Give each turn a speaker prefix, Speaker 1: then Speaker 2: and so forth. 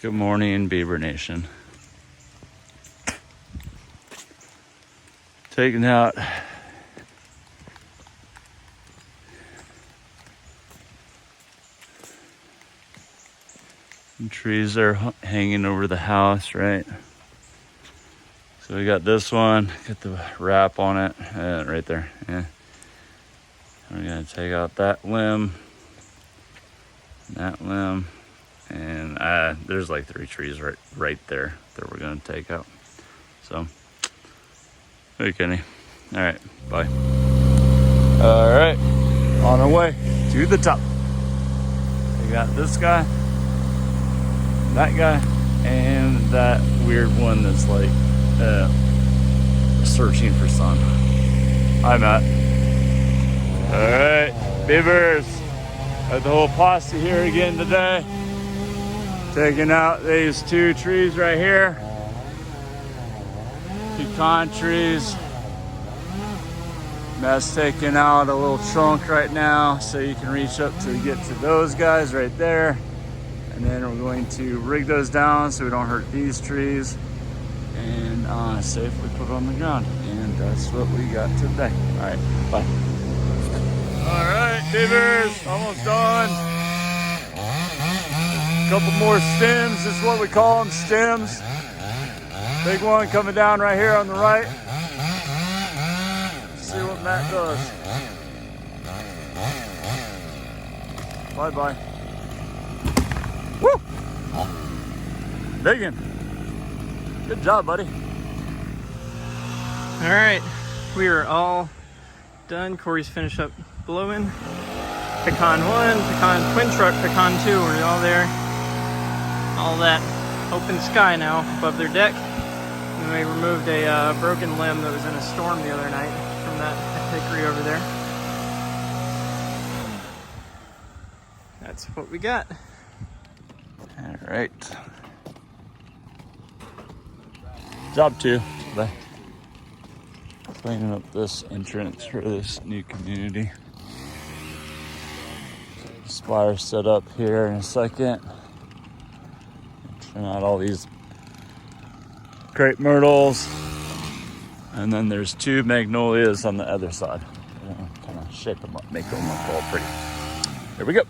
Speaker 1: Good morning, Beaver Nation. Taking out some trees are hanging over the house, right? So we got this one, got the wrap on it, right there. Yeah. We're gonna take out that limb, and there's like 3 trees right there that we're gonna take out. So, hey Kenny. All right, bye. All right, on our way to the top. We got this guy, that guy, and that weird one that's like searching for sun. Hi, Matt. All right, beavers. Got the whole posse here again today. Taking out these 2 trees right here. Pecan trees. Matt's taking out a little trunk right now so you can reach up to get to those guys right there. And then we're going to rig those down so we don't hurt these trees and safely put it on the ground. And that's what we got today. All right, bye. All right, beavers, almost done. Couple more stems, this is what we call them, stems. Big one coming down right here on the right. Let's see what Matt does. Bye-bye. Woo! Digging. Good job, buddy.
Speaker 2: All right, we are all done. Corey's finished up blowing. Pecan 1, pecan twin truck, pecan 2, we're all there. All that open sky now above their deck. And we removed a broken limb that was in a storm the other night from that hickory over there. That's what we got.
Speaker 1: All right. Job 2 today. Cleaning up this entrance for this new community. Spire set up here in a second. Trim out all these crepe myrtles. And then there's 2 magnolias on the other side. Kind of shape them up, make them look all pretty. Here we go.